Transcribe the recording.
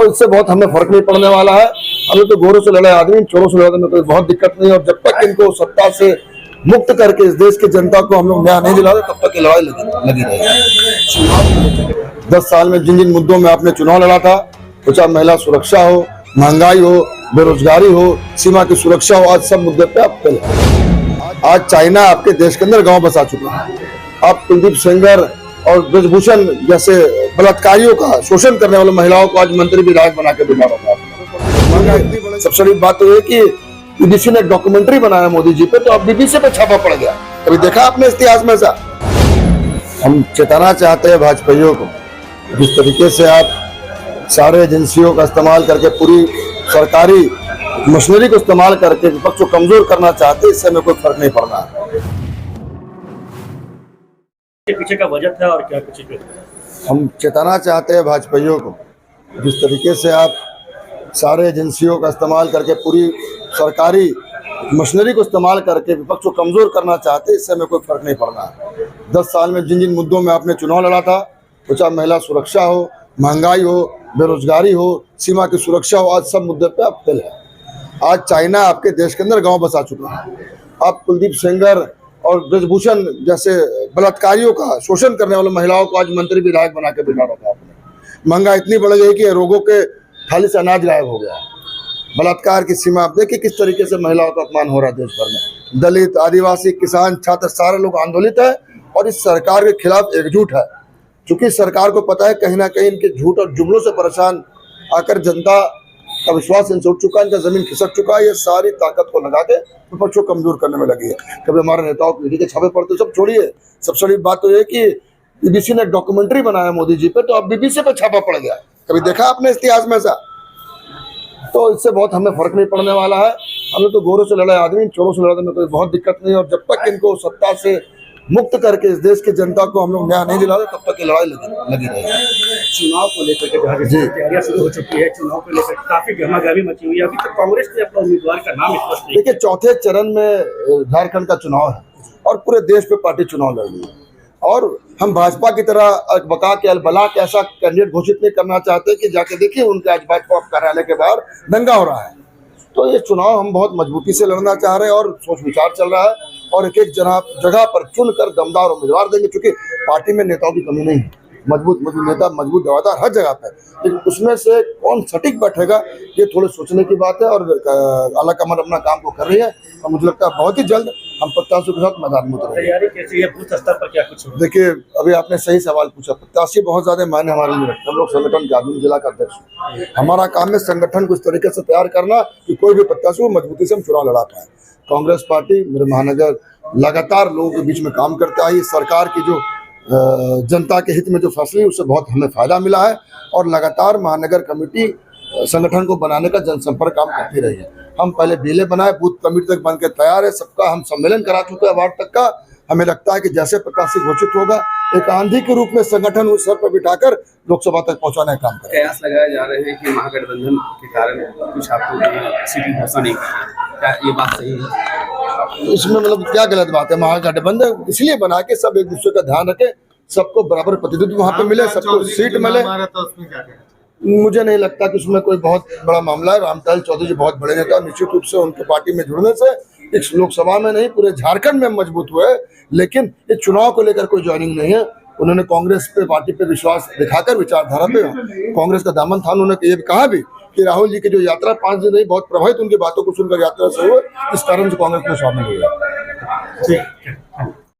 तो इससे बहुत हमें फर्क नहीं पड़ने वाला है। हमें तो गोरों से लड़े आदमी, चोरों से लड़ने में कोई बहुत दिक्कत नहीं है। और जब तक इनको सत्ता से मुक्त करके इस देश की जनता को हम लोग न्याय नहीं दिलाते, तब तक ये लड़ाई लगी रहेगी। 10 साल में जिन जिन मुद्दों में आपने चुनाव लड़ा था, तो चाहे महिला सुरक्षा हो, महंगाई हो, बेरोजगारी हो, सीमा की सुरक्षा हो, आज सब मुद्दे पे आप फेल हैं। आज चाइना आपके देश के अंदर गांव बसा चुका है। आप कुलदीप सेंगर और ब्रजभूषण जैसे बलात्कारियों का शोषण करने वाले महिलाओं को आज मंत्री विधायक बना के बिठा रखा है। सबसे बड़ी बात तो ये कि बीबीसी ने डॉक्यूमेंट्री बनाया मोदी जी पे, तो अब बीबीसी पे छापा पड़ गया। कभी देखा आपने इतिहास में ऐसा? हम चेताना चाहते हैं भाजपाइयों को, जिस तरीके से आप सारे एजेंसियों का इस्तेमाल करके, पूरी सरकारी मशीनरी को इस्तेमाल करके विपक्ष को कमजोर करना चाहते हैं, इससे हमें कोई फर्क नहीं पड़ रहा। पीछे का वजह था और क्या कुछ हम चेताना चाहते हैं भाजपाइयों को, जिस तरीके से आप सारे एजेंसियों का इस्तेमाल करके, पूरी सरकारी मशीनरी को इस्तेमाल करके विपक्ष को कमजोर करना चाहते हैं, इससे हमें कोई फर्क नहीं पड़ रहा। 10 साल में जिन जिन मुद्दों में आपने चुनाव लड़ा था, तो चाहे महिला सुरक्षा हो, महंगाई हो, बेरोजगारी हो, सीमा की सुरक्षा हो, आज सब मुद्दे पे आप फेल हैं। आज चाइना आपके देश के अंदर गांव बसा चुका है। आप कुलदीप सेंगर और ब्रजभूषण जैसे बलात्कारियों का शोषण करने वाले महिलाओं को आज मंत्री विधायक बना के बिठा रखा है आपने। महंगाई इतनी बढ़ गई कि रोगों के थाली से अनाज गायब हो गया है। बलात्कार की सीमा आप देखिए किस तरीके से महिलाओं का अपमान हो रहा है देश भर में। दलित, आदिवासी, किसान, छात्र, सारे लोग आंदोलित है और इस सरकार के खिलाफ एकजुट है। चूंकि सरकार को पता है कहीं ना कहीं इनके झूठ और जुमलों से परेशान आकर जनता का विश्वास इनसे उठ चुका है, इनका जमीन खिसक चुका है। ये सारी ताकत को लगा के विपक्ष को कमजोर करने में लगी है। कभी हमारे नेताओं को ईडी के छापे पड़ते, सब छोड़िए। सबसे बड़ी बात तो ये कि बीबीसी ने डॉक्यूमेंट्री बनाया मोदी जी पे, तो अब बीबीसी पे छापा पड़ गया। कभी देखा आपने इतिहास में ऐसा? तो इससे बहुत हमें फर्क नहीं पड़ने वाला है। हमें तो गोरों से लड़े आदमी, चोरों से लड़ने में कोई बहुत दिक्कत नहीं है। और जब तक इनको सत्ता से मुक्त करके इस देश की जनता को हम लोग न्याय नहीं दिलाते, तब तक ये लड़ाई लगी रहेगी। चुनाव को लेकर के जहाँ तैयारियां शुरू हो चुकी है, चुनाव को लेकर काफी गहमागहमी मची हुई है। अभी तक कांग्रेस ने अपना उम्मीदवार का नाम स्पष्ट नहीं। देखिए, चौथे चरण में झारखंड का चुनाव है और पूरे देश पे पार्टी चुनाव लड़ रही है। और हम भाजपा की तरह बका के अलबला के ऐसा कैंडिडेट घोषित नहीं करना चाहते कि जाके देखिए उनके आज भाजपा कार्यालय के बाहर दंगा हो रहा है। तो ये चुनाव हम बहुत मजबूती से लड़ना चाह रहे हैं और सोच विचार चल रहा है और एक एक जगह पर चुनकर दमदार उम्मीदवार देंगे। क्योंकि पार्टी में नेताओं की कमी नहीं है, मजबूत नेता, मजबूत दवादार हर जगह पे, लेकिन उसमें से कौन सटीक बैठेगा ये थोड़े सोचने की बात है। और आला कमान अपना काम को कर रही है और मुझे लगता है बहुत ही जल्द हम प्रत्याशियों के साथ मैदान में उतरेंगे। तैयारी कैसी है बूथ स्तर पर, क्या कुछ? देखिए, अभी आपने सही सवाल पूछा। प्रत्याशी बहुत ज्यादा मायने हमारे लिए रखते हैं। हम लोग संगठन के आदमी, जिला का अध्यक्ष, हमारा काम है संगठन को इस तरीके से तैयार करना कि कोई भी प्रत्याशी को मजबूती से हम चुनाव लड़ा पाए। कांग्रेस पार्टी, मेरे महानगर लगातार लोगों के बीच में काम करता है। सरकार की जो जनता के हित में जो फैसले उससे बहुत हमें फायदा मिला है और लगातार महानगर कमेटी संगठन को बनाने का जनसंपर्क काम करती रही है। हम पहले बेले बनाए, बूथ कमेटी तक बन के तैयार है। सबका हम सम्मेलन करा चुके हैं वार्ड तक का। हमें लगता है कि जैसे प्रत्याशी घोषित होगा, एक आंधी के रूप में संगठन उस सर पर बिठाकर लोकसभा तक पहुंचाने का काम करें। कयास लगाए जा रहे हैं कि महागठबंधन के कारण कुछ आपको सीटें घोषणा नहीं की है, क्या ये बात सही है? इसमें मतलब क्या गलत बात है? महागठबंधन इसलिए बना के सब एक दूसरे का ध्यान रखे, सबको बराबर प्रतिनिधित्व वहाँ पे मिले, सबको सीट मिले। मुझे नहीं लगता कि उसमें कोई बहुत बड़ा मामला है। रामपाल चौधरी जी बहुत बड़े नेता, निश्चित रूप से उनके पार्टी में जुड़ने से इस लोकसभा में नहीं पूरे झारखंड में मजबूत हुए। लेकिन इस चुनाव को लेकर कोई ज्वाइनिंग नहीं है। उन्होंने कांग्रेस पे, पार्टी पे विश्वास दिखाकर विचारधारा पे कांग्रेस का दामन थाम। उन्होंने ये कहा भी कि राहुल जी की जो यात्रा 5 दिन रही, बहुत प्रभावित उनकी बातों को सुनकर यात्रा से हुए, इस कारण से कांग्रेस में शामिल हुआ।